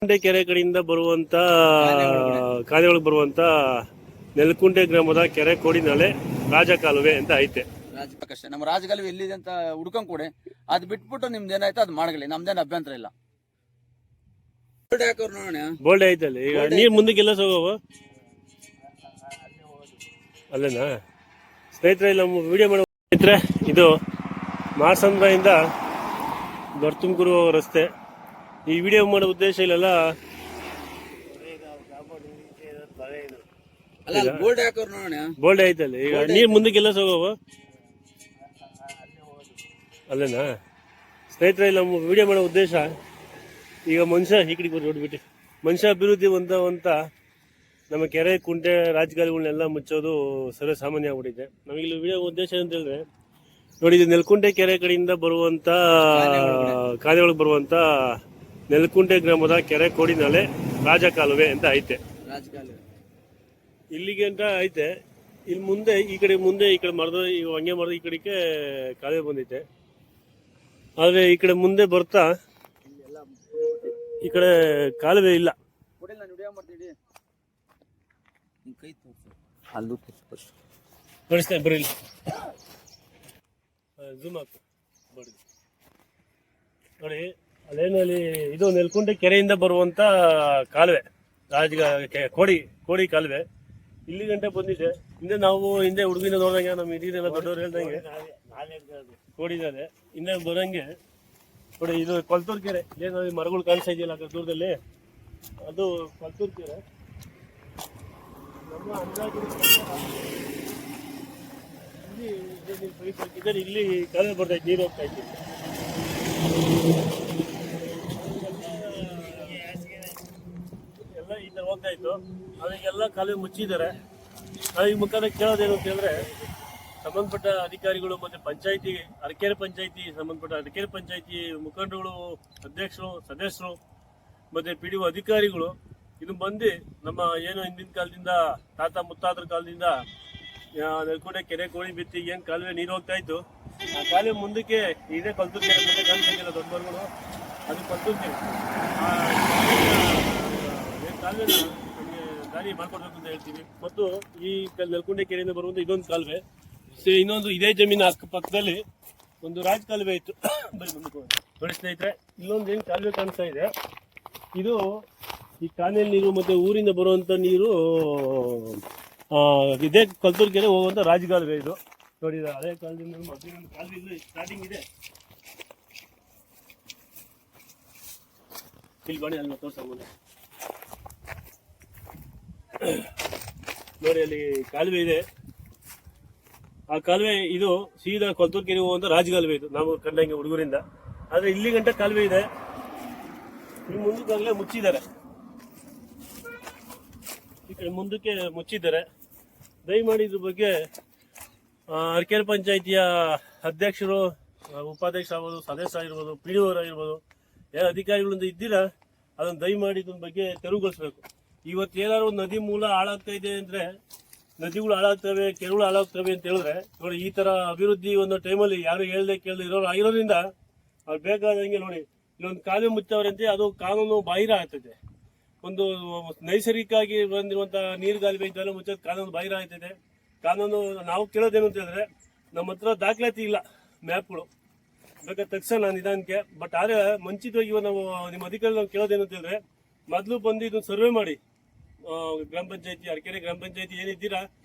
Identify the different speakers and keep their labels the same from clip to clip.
Speaker 1: ನೆಲಕುಂಟೆ ಕೆರೆ ಕಡೆಯಿಂದ ಬರುವಂತ ಕಾಲುವೆ ಒಳಗೆ ಬರುವಂತ ನೆಲಕುಂಟೆ ಗ್ರಾಮದ ಕೆರೆ ಕೋಡಿನಾಲೆ ರಾಜಕಾಲುವೆ ಅಂತ ಐತೆ.
Speaker 2: ಕಷ್ಟ ನಮ್ಮ ರಾಜಕಾಲುವೆ ಎಲ್ಲಿದೆ ಅಂತ ಹುಡ್ಕೊಂಡ್ ಕೊಡಿ, ಅದ್ ಬಿಟ್ಬಿಟ್ಟು ನಿಮ್ದು ಏನಾಯ್ತು ಅದು ಮಾಡಲಿ, ನಮ್ದೇನು ಅಭ್ಯಂತರ ಇಲ್ಲ.
Speaker 1: ಬೋಲ್ಡ್ ಐತಲ್ಲ, ಈಗ ನೀರ್ ಮುಂದಕ್ಕೆಲ್ಲ ಹೋಗವ ಅಲ್ಲೇನಾ ಸ್ನೇಹಿತರೆ? ಇಲ್ಲಿ ನಮ್ಮ ವಿಡಿಯೋ ಮಾಡೋ ಸ್ನೇಹಿತರೆ, ಇದು ಮಾಸಂದ್ರದಿಂದ ದೊಡ್ಡತುಮಕೂರು ರಸ್ತೆ. ಈ ವಿಡಿಯೋ ಮಾಡೋ ಉದ್ದೇಶ ಇಲ್ಲೆಲ್ಲ ಬೋಲ್ಡ್ ಐತಲ್ಲ, ಈಗ ನೀರ್ ಮುಂದಕ್ಕೆಲ್ಲ ಹೋಗವ ಅಲ್ಲೇನಾ ಸ್ನೇಹಿತರೆ? ಇಲ್ಲಿ ನಮ್ಮ ವಿಡಿಯೋ ಮಾಡೋ ಉದ್ದೇಶ, ಈಗ ಮನುಷ್ಯ ಈ ಕಡೆ ನೋಡ್ಬಿಟ್ಟು ಮನುಷ್ಯ ಅಭಿವೃದ್ಧಿ ಹೊಂದವಂತ ನಮ್ಮ ಕೆರೆ ಕುಂಟೆ ರಾಜಕಾಲುಗಳನ್ನೆಲ್ಲ ಮುಚ್ಚೋದು ಸರ್ವೇ ಸಾಮಾನ್ಯ ಆಗ್ಬಿಟ್ಟಿದೆ. ನಮಗಿಲ್ಲಿ ವಿಡಿಯೋ ಉದ್ದೇಶ ಅಂತ ಹೇಳಿದ್ರೆ ನೋಡಿ, ಇದು ನೆಲಕುಂಟೆ ಕೆರೆ ಕಡೆಯಿಂದ ಬರುವಂತ ಕಾಲುವೆ ಒಳಗೆ ಬರುವಂತ ನೆಲಕುಂಟೆ ಗ್ರಾಮದ ಕೆರೆ ಕೋಡಿನಾಲೆ ರಾಜಕಾಲುವೆ ಅಂತ ಐತೆ. ಇಲ್ಲಿಗೆ ಅಂತ ಐತೆ. ಇಲ್ಲಿ ಮುಂದೆ ಈ ಕಡೆ ಮರದ ಈಗ ಹಂಗೆ ಮರದ ಈ ಕಡೆಗೆ ಕಾಲುವೆ ಬಂದೈತೆ. ಆದ್ರೆ ಈ ಕಡೆ ಮುಂದೆ ಬರ್ತಾ ಈ ಕಡೆ ಕಾಲುವೆ ಇಲ್ಲ. ಬರೀ ಝೂಮ್ ಹಾಕು ನೋಡಿ, ಅಲ್ಲೇನಲ್ಲಿ ಇದು ನೆಲಕುಂಟೆ ಕೆರೆಯಿಂದ ಬರುವಂತ ಕಾಲುವೆ, ಕೋಡಿ ಕಾಲುವೆ ಇಲ್ಲಿ ಗಂಟೆ ಬಂದಿದೆ. ಹಿಂದೆ ನಾವು ಹುಡುಗಿನ ನೋಡಿದಂಗೆ, ನಮ್ಮ ಹಿರಿಯರೆಲ್ಲ ದೊಡ್ಡವ್ರು ಹೇಳ್ದಂಗೆ ಕೋಡಿದ್ದಾರೆ. ಹಿಂದೆ ಬರಂಗೆ ನೋಡಿ, ಇದು ಕೊಲ್ತೂರು ಕೆರೆ. ಏನು ಮರಗಳು ಕಾಣಿಸ್ತಾ ಇದೆಯಲ್ಲ ಆ ದೂರದಲ್ಲಿ, ಅದು ಕೊಲ್ತೂರು ಕೆರೆ. ನಮ್ಮ ಅಂದಾಜು ಇಲ್ಲಿ ಕಾಲುವೆ ಬರ್ತಾ ಇತ್ತು, ನೀರು ಹೋಗ್ತಾ ಇತ್ತು. ಎಲ್ಲ ಈ ತರ ಹೋಗ್ತಾ ಇತ್ತು. ಅದಕ್ಕೆಲ್ಲ ಕಾಲುವೆ ಮುಚ್ಚಿದ್ದಾರೆ. ಈ ಮುಖಾಂತರ ಕೇಳೋದೇನು ಅಂತ ಹೇಳಿದ್ರೆ, ಸಂಬಂಧಪಟ್ಟ ಅಧಿಕಾರಿಗಳು ಮತ್ತೆ ಪಂಚಾಯತಿ, ಅರಕೆರೆ ಪಂಚಾಯತಿ ಸಂಬಂಧಪಟ್ಟ ಅರಕೆರೆ ಪಂಚಾಯತಿ ಮುಖಂಡರುಗಳು, ಅಧ್ಯಕ್ಷರು, ಸದಸ್ಯರು ಮತ್ತೆ PDO ಅಧಿಕಾರಿಗಳು ಇದು ಬಂದು ನಮ್ಮ ಏನು ಹಿಂದಿನ ಕಾಲದಿಂದ ತಾತ ಮುತ್ತಾತರ ಕಾಲದಿಂದ ನೆಲಕುಂಟೆ ಕೆರೆ ಕೋಡಿ ಬಿತ್ತಿ ಏನ್ ಕಾಲುವೆ ನೀರು ಹೋಗ್ತಾ ಇತ್ತು, ಆ ಕಾಲುವೆ ಮುಂದಕ್ಕೆ ಇದೇ ಕೊಲ್ತೂರು ಕೆರೆ ಮುಂದೆ ಕಾಣಿಸ್ತಿಲ್ಲ ದೊಡ್ಡ ಮರಗಳು, ಅದು ಕೊಲ್ತೂರು ಕೆರೆ. ಕಾಲುವೆನ ನಮಗೆ ದಾರಿ ಮಾಡ್ಕೊಡ್ಬೇಕು ಅಂತ ಹೇಳ್ತೀವಿ. ಮತ್ತು ಈ ನೆಲಕುಂಟೆ ಕೆರೆಯಿಂದ ಬರುವಂತ ಇದೊಂದು ಕಾಲುವೆ, ಇನ್ನೊಂದು ಇದೇ ಜಮೀನು ಅಕ್ಕಪಕ್ಕದಲ್ಲಿ ಒಂದು ರಾಜ ಕಾಲುವೆ ಇತ್ತು. ಬರೀ ಮುಂದಕ್ಕೆ ನೋಡಿ ಸ್ನೇಹಿತರೆ, ಇಲ್ಲೊಂದು ಏನು ಕಾಲುವೆ ಕಾಣಿಸ್ತಾ ಇದೆ. ಇದು ಈ ಕಾನೇಲ್ ನೀರು ಮತ್ತೆ ಊರಿಂದ ಬರುವಂತ ನೀರು ಇದೇ ಕೊಲ್ತೂರು ಕೆರೆ ಹೋಗುವಂತ ರಾಜಕಾಲುವೆ. ಇದು ನೋಡಿ, ಹಳೆ ಕಾಲದಿಂದ ಕಾಲುವೆ ಸ್ಟಾರ್ಟಿಂಗ್ ಇದೆ. ಇಲ್ಲಿ ಬನ್ನಿ, ಅಲ್ಲಿ ತೋರ್ಸಬಹುದು ನೋಡಿ, ಅಲ್ಲಿ ಕಾಲುವೆ ಇದೆ. ಆ ಕಾಲುವೆ ಇದು ಸೀದಾ ಕೊಲ್ತೂರು ಕೆರೆ ಹೋಗುವಂತ ರಾಜಕಾಲುವೆ ಇದು, ನಾವು ಕಂಡಂಗೆ ಹುಡುಗರಿಂದ. ಆದ್ರೆ ಇಲ್ಲಿ ಗಂಟ ಕಾಲುವೆ ಇದೆ, ಈ ಮುಂದಕ್ಕಾಗಲೇ ಮುಚ್ಚಿದ್ದಾರೆ, ಈ ಕಡೆ ಮುಂದಕ್ಕೆ ಮುಚ್ಚಿದ್ದಾರೆ. ದಯಮಾಡಿ ಇದ್ರ ಬಗ್ಗೆ ಅರಕೆರೆ ಪಂಚಾಯಿತಿಯ ಅಧ್ಯಕ್ಷರು, ಉಪಾಧ್ಯಕ್ಷ ಆಗ್ಬೋದು, ಸದಸ್ಯ ಆಗಿರ್ಬೋದು, PDO ಆಗಿರ್ಬೋದು, ಯಾವ ಅಧಿಕಾರಿಗಳಿಂದ ಇದ್ದೀರಾ ಅದನ್ನ ದಯಮಾಡಿ ಇದ್ರ ಬಗ್ಗೆ ತೆರವುಗೊಳಿಸ್ಬೇಕು. ಇವತ್ತು ಏನಾದ್ರು ಒಂದು ನದಿ ಮೂಲ ಹಾಳಾಗ್ತಾ ಇದೆ ಅಂದ್ರೆ, ನದಿಗಳು ಹಾಳಾಗ್ತವೆ, ಕೆರೆಗಳು ಹಾಳಾಗ್ತವೆ ಅಂತ ಹೇಳಿದ್ರೆ ನೋಡಿ, ಈ ತರ ಅಭಿವೃದ್ಧಿ ಒಂದು ಟೈಮಲ್ಲಿ ಯಾರು ಹೇಳ್ದೆ ಕೇಳದೆ ಆಗಿರೋದ್ರಿಂದ ಅವ್ರು ಬೇಕಾದಂಗೆ ನೋಡಿ, ಇಲ್ಲೊಂದು ಕಾಲುವೆ ಮುಚ್ಚವ್ರಂತೆ, ಅದು ಕಾನೂನು ಬಾಹಿರ ಆಗ್ತದೆ. ಒಂದು ನೈಸರ್ಗಿಕವಾಗಿ ಬಂದಿರುವಂತ ನೀರುಗಾಲುವೆ ಇದೆಲ್ಲ ಮುಚ್ಚೋದು ಕಾನೂನು ಬಾಹಿರ ಆಗ್ತದೆ. ಕಾನೂನು ನಾವು ಕೇಳೋದೇನು ಅಂತ ಹೇಳಿದ್ರೆ, ನಮ್ಮ ಹತ್ರ ದಾಖಲಾತಿ ಇಲ್ಲ, ಮ್ಯಾಪ್ಗಳು ಬೇಕಾದ್ರೆ ತಕ್ಷಣ ನಿಧಾನಕ್ಕೆ. ಬಟ್ ಆದ್ರೆ ಮುಂಚಿತವಾಗಿ ಇವಾಗ ನಾವು ನಿಮ್ಮ ಅಧಿಕಾರಿ ನಾವು ಕೇಳೋದೇನು ಅಂತ ಹೇಳಿದ್ರೆ, ಮೊದಲು ಬಂದು ಇದನ್ನು ಸರ್ವೆ ಮಾಡಿ, ಗ್ರಾಮ ಪಂಚಾಯತಿ, ಅರಕೆರೆ ಗ್ರಾಮ ಪಂಚಾಯತಿ ಏನಿದ್ದೀರಾ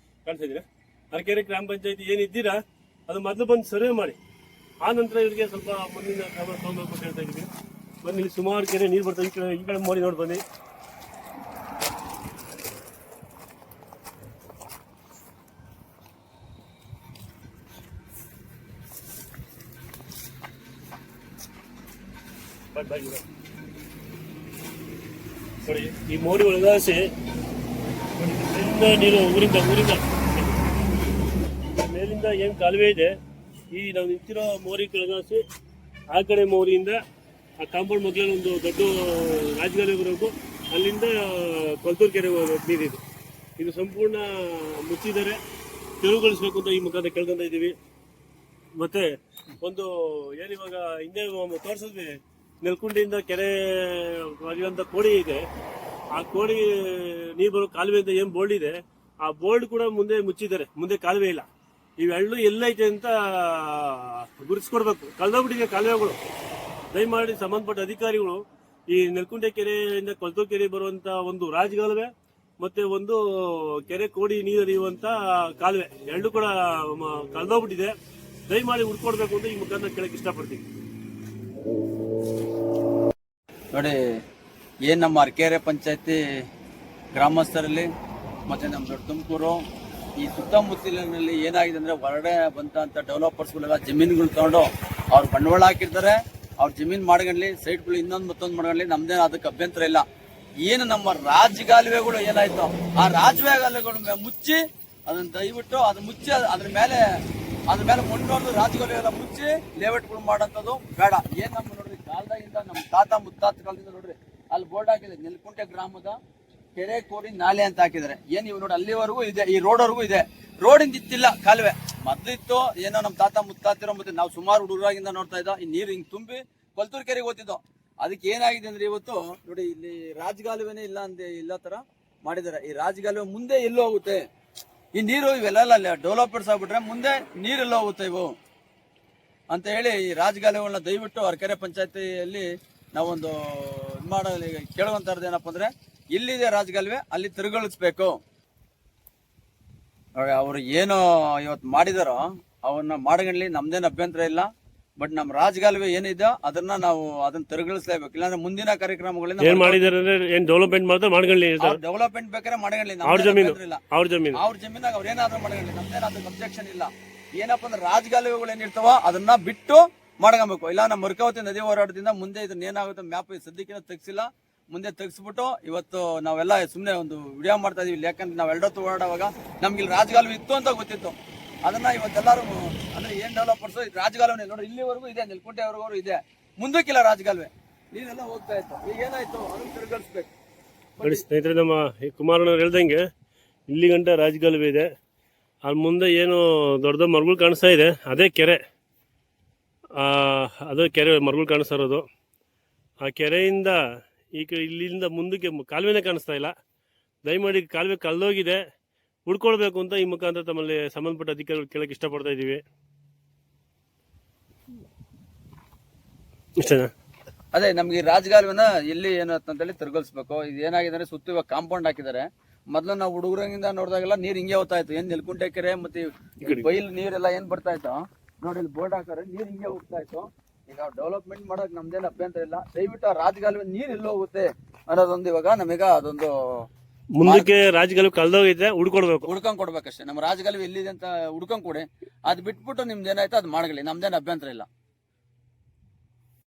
Speaker 1: ಕಾಣಿಸ್ತಾ ಇದೀರಾ, ಅರಕೆರೆ ಗ್ರಾಮ ಪಂಚಾಯತಿ ಏನಿದ್ದೀರಾ ಅದು ಮೊದಲು ಬಂದು ಸರ್ವೆ ಮಾಡಿ, ಆ ನಂತರ ಇವರಿಗೆ ಸ್ವಲ್ಪ ಮುಂದಿನ ಕ್ರಮ ತಗೊಳ್ಬೇಕು ಅಂತ ಹೇಳ್ತಾ ಇದ್ದೀವಿ. ಬನ್ನಿ, ಇಲ್ಲಿ ಸುಮಾರು ಕೆರೆ ನೀರು ಬರ್ತದೆ. ಈ ಕಡೆ ಮೋಡಿ ನೋಡಿ ಬನ್ನಿ. ನೋಡಿ, ಈ ಮೋಡಿ ಒಳಗಾಸಿ ನೀರು ಊರಿಂದ ಮೇಲಿಂದ ಏನ್ ಕಾಲುವೆ ಇದೆ, ಈ ನಾವು ನಿಂತಿರೋ ಮೋರಿ ಕೆಳಗಾಸಿ ಆ ಕಡೆ ಮೋರಿಯಿಂದ ಆ ಕಾಂಪೌಂಡ್ ಮಗ್ಲಲ್ಲಿ ಒಂದು ದೊಡ್ಡ ರಾಜಕಾಲುವೆ ಬರಬೇಕು, ಅಲ್ಲಿಂದ ಕೊಲ್ತೂರು ಕೆರೆ ನೀರಿದೆ. ಇದು ಸಂಪೂರ್ಣ ಮುಚ್ಚಿದರೆ ತೆರವುಗೊಳಿಸಬೇಕು ಅಂತ ಈ ಮುಖಾಂತರ ಕೇಳ್ಕೊಂತ ಇದ್ದೀವಿ. ಮತ್ತೆ ಒಂದು ಏನಿವಾಗ ಹಿಂದೆ ತೋರಿಸಿದ್ವಿ, ನೆಲ್ಕುಂಡಿಯಿಂದ ಕೆರೆ ಬರೆಯುವಂತ ಕೋಡಿ ಇದೆ. ಆ ಕೋಡಿ ನೀರು ಬರೋ ಕಾಲುವೆ ಅಂತ ಏನ್ ಬೋರ್ಡ್ ಇದೆ, ಆ ಬೋರ್ಡ್ ಕೂಡ ಮುಂದೆ ಮುಚ್ಚಿದ್ದಾರೆ, ಮುಂದೆ ಕಾಲುವೆ ಇಲ್ಲ. ಇವೆರಡು ಎಲ್ಲೈತೆ ಅಂತ ಗುರುತಿಸ್ಕೊಡ್ಬೇಕು. ಕಳೆದೋಗ್ಬಿಟ್ಟಿದೆ ಕಾಲುವೆಗಳು. ದಯಮಾಡಿ ಸಂಬಂಧಪಟ್ಟ ಅಧಿಕಾರಿಗಳು ಈ ನೆಲ್ಕುಂಟೆ ಕೆರೆಯಿಂದ ಕೊಲ್ತೂರು ಕೆರೆ ಬರುವಂತ ಒಂದು ರಾಜಕಾಲುವೆ ಮತ್ತೆ ಒಂದು ಕೆರೆ ಕೋಡಿ ನೀರು ಹರಿಯುವಂತ ಕಾಲುವೆ ಎರಡು ಕೂಡ ಕಳೆದೋಗ್ಬಿಟ್ಟಿದೆ. ದಯಮಾಡಿ ಹುಡ್ಕೊಡ್ಬೇಕು ಅಂತ ಈ ಮುಖಾಂತರ ಕೇಳಕ್ ಇಷ್ಟಪಡ್ತೀನಿ.
Speaker 2: ನೋಡಿ, ಏನ್ ನಮ್ಮ ಅರಕೆರೆ ಪಂಚಾಯತಿ ಗ್ರಾಮಸ್ಥರಲ್ಲಿ ಮತ್ತೆ ನಮ್ಮ ದೊಡ್ಡ ತುಮಕೂರು ಈ ಸುತ್ತಮುತ್ತಲಿನಲ್ಲಿ ಏನಾಗಿದೆ ಅಂದ್ರೆ ಹೊರಗಡೆ ಬಂತ ಡೆವಲಪರ್ಸ್ಗಳೆಲ್ಲ ಜಮೀನುಗಳು ತಗೊಂಡು ಅವ್ರು ಬಂಡವಾಳ ಹಾಕಿರ್ತಾರೆ. ಅವ್ರ ಜಮೀನ್ ಮಾಡ್ಕೊಂಡ್ಲಿ, ಸೈಟ್ಗಳು ಇನ್ನೊಂದು ಮತ್ತೊಂದು ಮಾಡ್ಕೊಂಡ್ಲಿ, ನಮ್ದೇನು ಅದಕ್ಕೆ ಅಭ್ಯಂತರ ಇಲ್ಲ. ಏನು ನಮ್ಮ ರಾಜಗಾಲುವೆಗಳು ಏನಾಯ್ತು, ಆ ರಾಜಗಾಲುವೆಗಳು ಮುಚ್ಚಿ ಅದನ್ನ ದಯವಿಟ್ಟು ಅದು ಮುಚ್ಚಿ ಅದ್ರ ಮೇಲೆ ಮಣ್ಣು ಹೊಡೆದು ರಾಜಗಾಲುವೆ ಎಲ್ಲ ಮುಚ್ಚಿ ಲೇಔಟ್ಗಳು ಮಾಡೋಂಥದ್ದು ಬೇಡ. ಏನ್ ನಮ್ಮ ನೋಡ್ರಿ ಕಾಲದಾಗಿಂದ ನಮ್ಮ ತಾತ ಮುತ್ತಾತ ಕಾಲದಿಂದ ನೋಡ್ರಿ ಅಲ್ಲಿ ಬೋರ್ಡ್ ಹಾಕಿದೆ, ನೆಲ್ಕುಂಟೆ ಗ್ರಾಮದ ಕೆರೆ ಕೋಡಿ ನಾಲೆ ಅಂತ ಹಾಕಿದ್ದಾರೆ. ಏನ್ ಇವ್ ನೋಡಿ ಅಲ್ಲಿವರೆಗೂ ಇದೆ, ಈ ರೋಡ್ವರೆಗೂ ಇದೆ. ರೋಡಿಂದ ಇತ್ತಿಲ್ಲ ಕಾಲುವೆ, ಮೊದ್ಲಿತ್ತು. ಏನೋ ನಮ್ಮ ತಾತ ಮುತ್ತಾತಿರೋ ಮತ್ತೆ ನಾವು ಸುಮಾರು ಹುಡುಗರಾಗಿಂದ ನೋಡ್ತಾ ಇದ್ದೋ, ಈ ನೀರು ಹಿಂಗ್ ತುಂಬಿ ಕೊಲ್ತೂರು ಕೆರೆಗೆ ಹೋಗ್ತಿದ್ದೋ. ಅದಕ್ಕೆ ಏನಾಗಿದೆ ಅಂದ್ರೆ ಇವತ್ತು ನೋಡಿ ಇಲ್ಲಿ ರಾಜಗಾಲುವೆನೇ ಇಲ್ಲ ತರ ಮಾಡಿದ್ದಾರೆ. ಈ ರಾಜಗಾಲುವೆ ಮುಂದೆ ಎಲ್ಲೋ ಹೋಗುತ್ತೆ ಈ ನೀರು, ಇವೆಲ್ಲ ಡೆವಲಪರ್ಸ್ ಆಗ್ಬಿಟ್ರೆ ಮುಂದೆ ನೀರೆಲ್ಲ ಹೋಗುತ್ತೆ ಇವು ಅಂತ ಹೇಳಿ ಈ ರಾಜಗಾಲುವೆಗಳನ್ನ ದಯವಿಟ್ಟು ಅರಕೆರೆ ಪಂಚಾಯತಿಯಲ್ಲಿ ನಾವೊಂದು ಕೇಳುವಂತದ್ದು ಏನಪ್ಪಾ ಅಂದ್ರೆ, ಇಲ್ಲಿದೆ ರಾಜಗಾಲುವೆ ಅಲ್ಲಿ ತಿರುಗಿಸ್ಬೇಕು. ಅವ್ರು ಏನೋ ಇವತ್ತು ಮಾಡಿದಾರೋ ಅವನ್ನ ಮಾಡ್ಕೊಂಡ್ಲಿ, ನಮ್ದೇನು ಅಭ್ಯಂತರ ಇಲ್ಲ. ಬಟ್ ನಮ್ಮ ರಾಜಗಾಲುವೆ ಏನಿದೆ ಅದನ್ನ ತಿರುಗಿಸ್ಲೇಬೇಕು. ಇಲ್ಲಾಂದ್ರೆ ಮುಂದಿನ ಕಾರ್ಯಕ್ರಮಗಳಿಂದ
Speaker 1: ಏನ್ ಮಾಡಿದಾರೆ ಅಂದ್ರೆ ಏನ್ ಡೆವಲಪ್ಮೆಂಟ್ ಮಾಡ್ತಾರೆ ಮಾಡ್ಕೊಳ್ಳಿ,
Speaker 2: ಡೆವಲಪ್ಮೆಂಟ್ ಬೇಕಾದ್ರೆ ಮಾಡ್ಕೊಳ್ಳಿ.
Speaker 1: ಅವ್ರ
Speaker 2: ಜಮೀನಾಗ ಅವ್ರ ಏನಾದ್ರೂ ಮಾಡ್ಕೊಳ್ಳಿ, ನಮ್ದೇನು ಅದಕ್ಕೆ ಅಬ್ಜೆಕ್ಷನ್ ಇಲ್ಲ. ಏನಪ್ಪಾ ಅಂದ್ರೆ ರಾಜಗಾಲುವೆಗಳು ಏನಿರ್ತಾವ ಅದನ್ನ ಬಿಟ್ಟು ಮಾಡ್ಕೊಬೇಕು. ಇಲ್ಲ ನಮ್ಮ ಮರ್ಕಾವತಿ ನದಿ ಹೋರಾಟದಿಂದ ಮುಂದೆ ಇದನ್ನ ಏನಾಗುತ್ತೆ ಮ್ಯಾಪ್ ಸದ್ಯಕ್ಕೆ ತೆಗ್ಸಿಲ್ಲ, ಮುಂದೆ ತೆಗ್ಸ್ಬಿಟ್ಟು ಇವತ್ತು ನಾವೆಲ್ಲ ಸುಮ್ಮನೆ ಒಂದು ವಿಡಿಯೋ ಮಾಡ್ತಾ ಇದೀವಿ. ಯಾಕಂದ್ರೆ ನಾವ್ ಎರಡೊತ್ತು ಓಡಾಡುವಾಗ ನಮ್ಗೆ ಇಲ್ಲಿ ರಾಜಗಾಲುವೆ ಇತ್ತು ಅಂತ ಗೊತ್ತಿತ್ತು. ಅದನ್ನ ಇವತ್ತೆಲ್ಲರೂ ಅಂದ್ರೆ ಏನ್ ಡೆವಲಪರ್ಸ್ ರಾಜಗಾಲುವೆ ನೋಡಿ ಇಲ್ಲಿವರೆಗೂ ಇದೆ, ನೆಲ್ಕುಂಟೆವರೆಗೂ ಇದೆ, ಮುಂದಕ್ಕಿಲ್ಲ ರಾಜಗಾಲುವೆ. ನೀರೆಲ್ಲ ಹೋಗ್ತಾ ಇತ್ತು, ಈಗ ಏನಾಯ್ತು ಅದನ್ನ ತಿರುಗಿಸ್ಬೇಕು.
Speaker 1: ನೋಡಿ ಸ್ನೇಹಿತರೆ, ನಮ್ಮ ಕುಮಾರಣ್ಣವ್ರು ಹೇಳ್ದಂಗೆ ಇಲ್ಲಿ ಗಂಟ ರಾಜಗಾಲುವೆ ಇದೆ. ಅಲ್ಲಿ ಮುಂದೆ ಏನು ದೊಡ್ಡ ಮರಗಳು ಕಾಣಿಸ್ತಾ ಇದೆ, ಅದೇ ಕೆರೆ. ಅದು ಕೆರೆ ಮರಗಳು ಕಾಣಿಸ್ತಾ ಇರೋದು. ಆ ಕೆರೆಯಿಂದ ಈಗ ಇಲ್ಲಿಂದ ಮುಂದಕ್ಕೆ ಕಾಲುವೆನೇ ಕಾಣಿಸ್ತಾ ಇಲ್ಲ. ದಯಮಾಡಿ ಕಾಲುವೆ ಕಳೆದೋಗಿದೆ, ಹುಡ್ಕೊಳ್ಬೇಕು ಅಂತ ಈ ಮುಖಾಂತರ ತಮ್ಮಲ್ಲಿ ಸಂಬಂಧಪಟ್ಟ ಅಧಿಕಾರಿಗಳು ಕೇಳಕ್ಕೆ ಇಷ್ಟಪಡ್ತಾ ಇದ್ದೀವಿ. ಇಷ್ಟನಾ?
Speaker 2: ಅದೇ ನಮ್ಗೆ ರಾಜಗಾಲುವೆನ ಎಲ್ಲಿ ಏನು ಅಂತೇಳಿ ತಿರುಗಿಸ್ಬೇಕು. ಇದು ಏನಾಗಿದೆ ಅಂದ್ರೆ ಸುತ್ತ ಇವಾಗ ಕಾಂಪೌಂಡ್ ಹಾಕಿದ್ದಾರೆ. ಮೊದ್ಲು ನಾವು ಹುಡುಗರಂಗಿಂದ ನೋಡಿದಾಗೆಲ್ಲ ನೀರ್ ಹಿಂಗೆ ಹೋಗ್ತಾ ಇತ್ತು. ಏನ್ ನೆಲ್ಕುಂಟೆ ಕೆರೆ ಮತ್ತೆ ಬೈಲ್ ನೀರೆಲ್ಲ ಏನ್ ಬರ್ತಾ ಇತ್ತು ನೋಡಿ, ಇಲ್ಲಿ ಬೋರ್ಡ್ ಹಾಕಾರೆ ನೀರ್ ಹಿಂಗೆ ಹೋಗ್ತಾ ಇತ್ತು. ಈಗ ಡೆವಲಪ್ಮೆಂಟ್ ಮಾಡಕ್ ನಮ್ದೇನು ಅಭ್ಯಂತರ ಇಲ್ಲ. ದಯವಿಟ್ಟು ಆ ರಾಜಗಾಲುವೆ ನೀರ್ ಎಲ್ಲೋ ಹೋಗುತ್ತೆ ಅನ್ನೋದೊಂದು ಇವಾಗ ನಮೀಗ ಅದೊಂದು
Speaker 1: ಮುಂದಕ್ಕೆ ರಾಜಗಾಲುವೆ ಕಳೆದೋಗಿದೆ,
Speaker 2: ಹುಡ್ಕೊಂಡ್ ಕೊಡ್ಬೇಕಷ್ಟೇ. ನಮ್ಮ ರಾಜಗಾಲುವೆ ಎಲ್ಲಿದೆ ಅಂತ ಹುಡ್ಕೊಂಡ್ ಕೊಡಿ. ಅದ್ ಬಿಟ್ಬಿಟ್ಟು ನಿಮ್ದು ಏನಾಯ್ತು ಅದ್ ಮಾಡ್ಕೊಳ್ಳಿ, ನಮ್ದೇನು ಅಭ್ಯಂತರ ಇಲ್ಲ.